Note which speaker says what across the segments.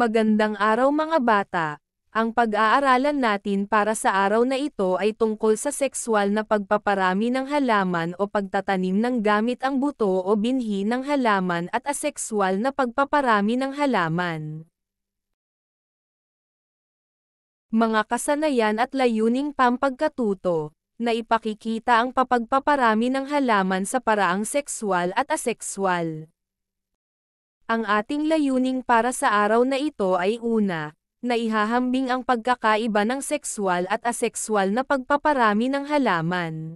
Speaker 1: Magandang araw mga bata. Ang pag-aaralan natin para sa araw na ito ay tungkol sa sexual na pagpaparami ng halaman o pagtatanim ng gamit ang buto o binhi ng halaman at asexual na pagpaparami ng halaman. Mga kasanayan at layuning pampagkatuto, na ipakikita ang papagpaparami ng halaman sa paraang sexual at asexual. Ang ating layuning para sa araw na ito ay una, na ihahambing ang pagkakaiba ng sexual at asexual na pagpaparami ng halaman.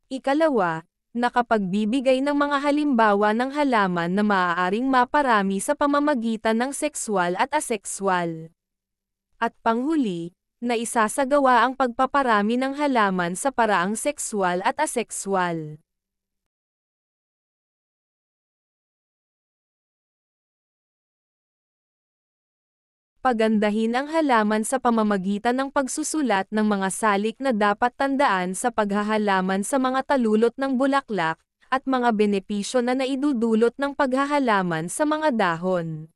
Speaker 1: Ikalawa, nakapagbibigay ng mga halimbawa ng halaman na maaaring maparami sa pamamagitan ng sexual at asexual. At panghuli, na isasagawa ang pagpaparami ng halaman sa paraang sexual at asexual. Pagandahin ang halaman sa pamamagitan ng pagsusulat ng mga salik na dapat tandaan sa paghahalaman sa mga talulot ng bulaklak, at mga benepisyo na naidudulot ng paghahalaman sa mga dahon.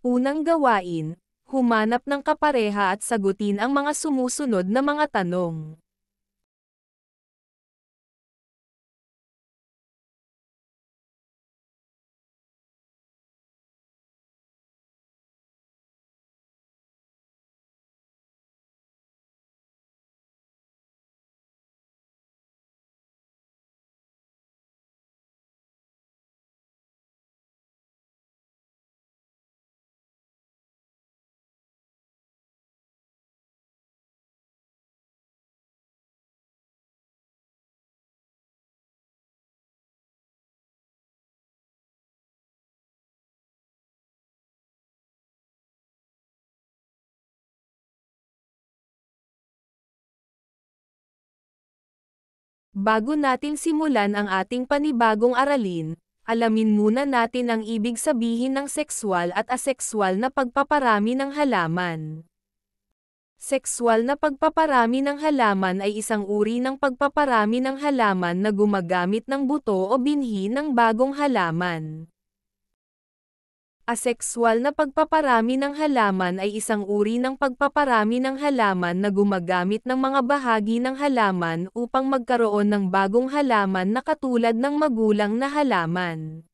Speaker 1: Unang gawain, humanap ng kapareha at sagutin ang mga sumusunod na mga tanong. Bago natin simulan ang ating panibagong aralin, alamin muna natin ang ibig sabihin ng sexual at asexual na pagpaparami ng halaman. Sexual na pagpaparami ng halaman ay isang uri ng pagpaparami ng halaman na gumagamit ng buto o binhi ng bagong halaman. Asexual na pagpaparami ng halaman ay isang uri ng pagpaparami ng halaman na gumagamit ng mga bahagi ng halaman upang magkaroon ng bagong halaman na katulad ng magulang na halaman.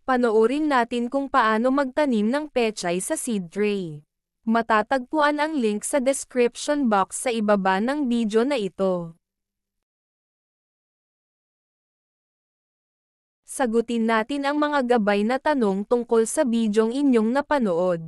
Speaker 1: Panoorin natin kung paano magtanim ng pechay sa seed tray. Matatagpuan ang link sa description box sa ibaba ng video na ito. Sagutin natin ang mga gabay na tanong tungkol sa bidyong inyong napanood.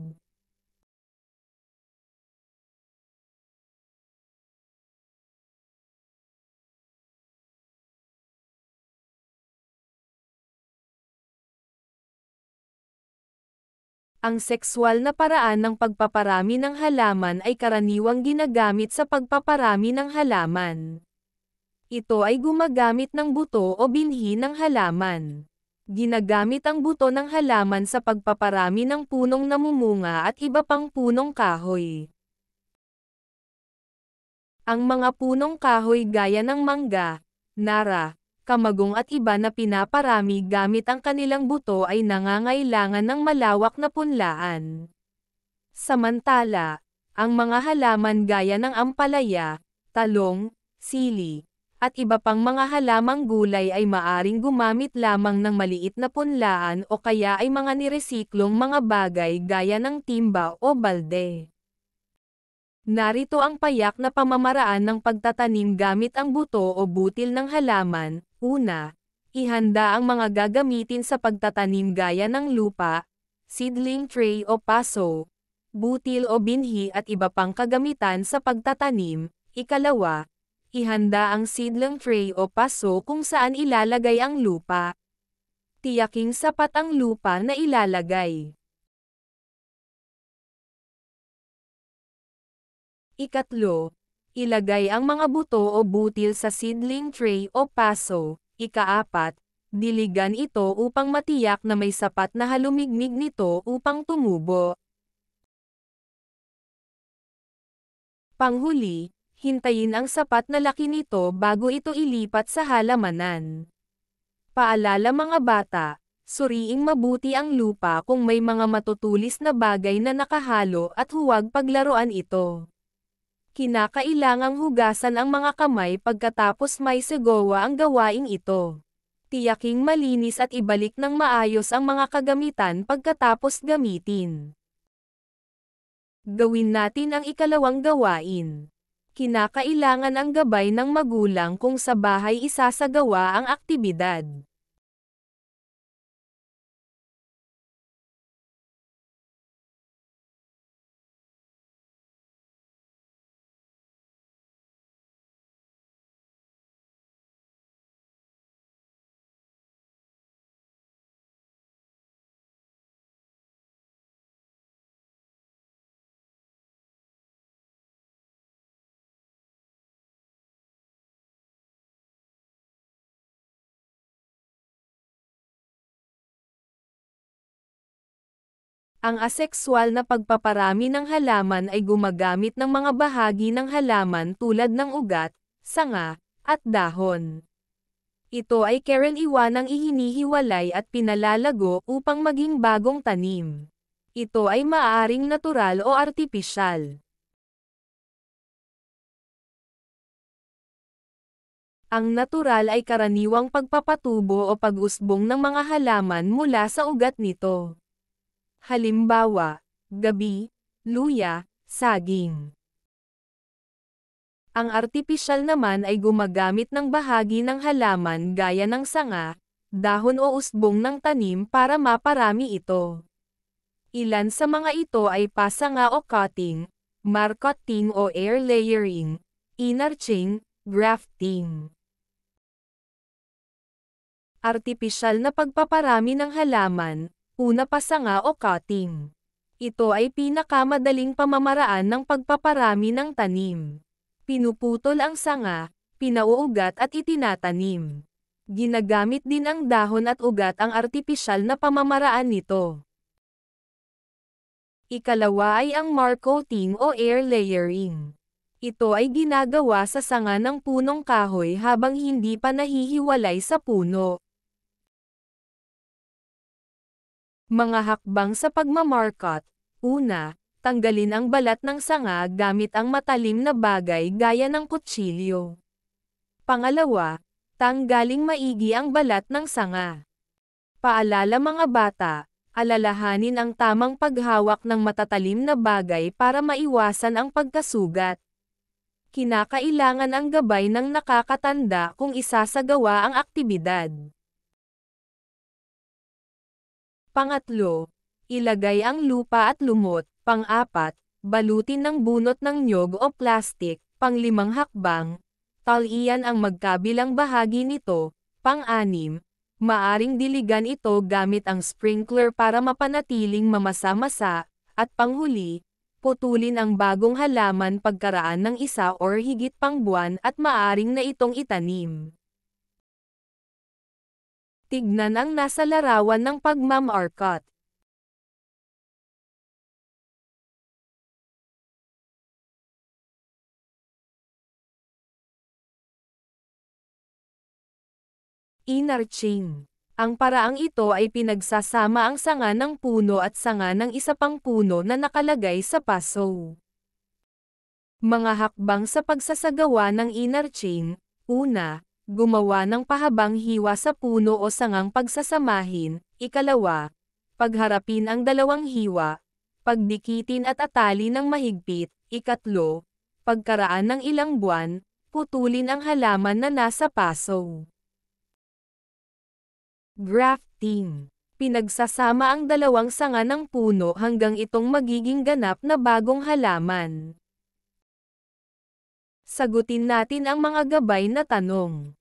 Speaker 1: Ang sexual na paraan ng pagpaparami ng halaman ay karaniwang ginagamit sa pagpaparami ng halaman. Ito ay gumagamit ng buto o binhi ng halaman. Ginagamit ang buto ng halaman sa pagpaparami ng punong namumunga at iba pang punong kahoy. Ang mga punong kahoy gaya ng mangga, nara, kamagong at iba na pinaparami gamit ang kanilang buto ay nangangailangan ng malawak na punlaan. Samantala, ang mga halaman gaya ng ampalaya, talong, sili, at iba pang mga halamang gulay ay maaring gumamit lamang ng maliit na punlaan o kaya ay mga niresiklong mga bagay gaya ng timba o balde. Narito ang payak na pamamaraan ng pagtatanim gamit ang buto o butil ng halaman. Una, ihanda ang mga gagamitin sa pagtatanim gaya ng lupa, seedling tray o paso, butil o binhi at iba pang kagamitan sa pagtatanim. Ikalawa, ihanda ang seedling tray o paso kung saan ilalagay ang lupa. Tiyaking sapat ang lupa na ilalagay. Ikatlo, ilagay ang mga buto o butil sa seedling tray o paso. Ikaapat, diligan ito upang matiyak na may sapat na halumigmig nito upang tumubo. Panghuli, hintayin ang sapat na laki nito bago ito ilipat sa halamanan. Paalala mga bata, suriing mabuti ang lupa kung may mga matutulis na bagay na nakahalo at huwag paglaruan ito. Kinakailangang hugasan ang mga kamay pagkatapos may segowa ang gawaing ito. Tiyaking malinis at ibalik ng maayos ang mga kagamitan pagkatapos gamitin. Gawin natin ang ikalawang gawain. Kinakailangan ang gabay ng magulang kung sa bahay isasagawa ang aktibidad. Ang asekswal na pagpaparami ng halaman ay gumagamit ng mga bahagi ng halaman tulad ng ugat, sanga, at dahon. Ito ay karaniwanang ihinihiwalay at pinalalago upang maging bagong tanim. Ito ay maaaring natural o artipisyal. Ang natural ay karaniwang pagpapatubo o pag-usbong ng mga halaman mula sa ugat nito. Halimbawa, gabi, luya, saging. Ang artipisyal naman ay gumagamit ng bahagi ng halaman gaya ng sanga, dahon o usbong ng tanim para maparami ito. Ilan sa mga ito ay pasanga o cutting, marcotting o air layering, inarching, grafting. Artipisyal na pagpaparami ng halaman, una pasanga o cutting. Ito ay pinakamadaling pamamaraan ng pagpaparami ng tanim. Pinuputol ang sanga, pinauugat at itinatanim. Ginagamit din ang dahon at ugat ang artipisyal na pamamaraan nito. Ikalawa ay ang marcoting o air layering. Ito ay ginagawa sa sanga ng punong kahoy habang hindi pa nahihiwalay sa puno. Mga hakbang sa pagmamarkot. Una, tanggalin ang balat ng sanga gamit ang matalim na bagay gaya ng kutsilyo. Pangalawa, tanggaling maigi ang balat ng sanga. Paalala mga bata, alalahanin ang tamang paghawak ng matatalim na bagay para maiwasan ang pagkasugat. Kinakailangan ang gabay ng nakakatanda kung isasagawa ang aktibidad. Pangatlo, ilagay ang lupa at lumot. Pang-apat, balutin ng bunot ng niyog o plastik. Pang-limang hakbang, talian ang magkabilang bahagi nito. Pang-anim, maaring diligan ito gamit ang sprinkler para mapanatiling mamasa-masa. At panghuli, putulin ang bagong halaman pagkaraan ng isa or higit pang buwan at maaring na itong itanim. Tignan ang nasa larawan ng pagmamarkot. Inarching. Ang paraang ito ay pinagsasama ang sanga ng puno at sanga ng isa pang puno na nakalagay sa paso. Mga hakbang sa pagsasagawa ng inarching. Una, gumawa ng pahabang hiwa sa puno o sangang pagsasamahin. Ikalawa, pagharapin ang dalawang hiwa. Pagdikitin at atali ng mahigpit. Ikatlo, pagkaraan ng ilang buwan, putulin ang halaman na nasa paso. Grafting. Pinagsasama ang dalawang sanga ng puno hanggang itong magiging ganap na bagong halaman. Sagutin natin ang mga gabay na tanong.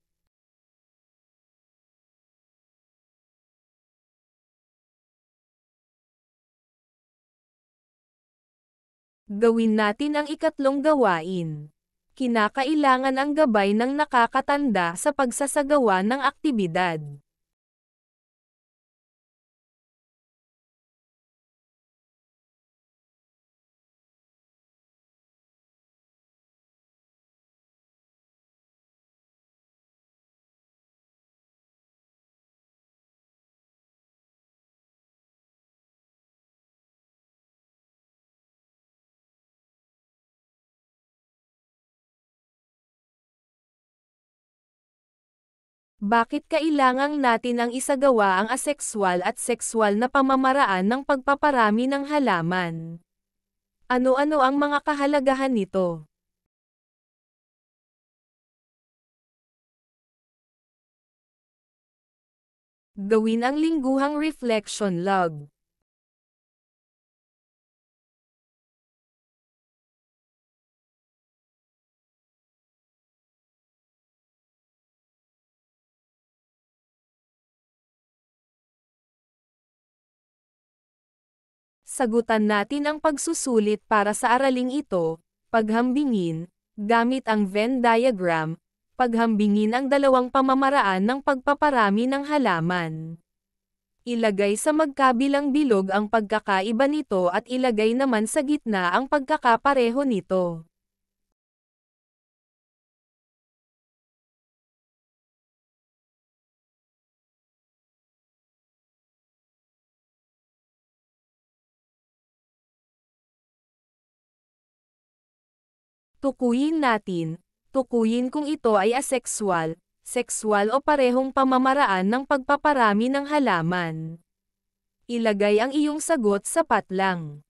Speaker 1: Gawin natin ang ikatlong gawain. Kinakailangan ang gabay ng nakakatanda sa pagsasagawa ng aktibidad. Bakit kailangang natin ang isagawa ang asekswal at sekswal na pamamaraan ng pagpaparami ng halaman? Ano-ano ang mga kahalagahan nito? Gawin ang lingguhang reflection log. Sagutan natin ang pagsusulit para sa araling ito, paghambingin, gamit ang Venn diagram, paghambingin ang dalawang pamamaraan ng pagpaparami ng halaman. Ilagay sa magkabilang bilog ang pagkakaiba nito at ilagay naman sa gitna ang pagkakapareho nito. Tukuyin natin, tukuyin kung ito ay asekswal, sekswal o parehong pamamaraan ng pagpaparami ng halaman. Ilagay ang iyong sagot sa patlang.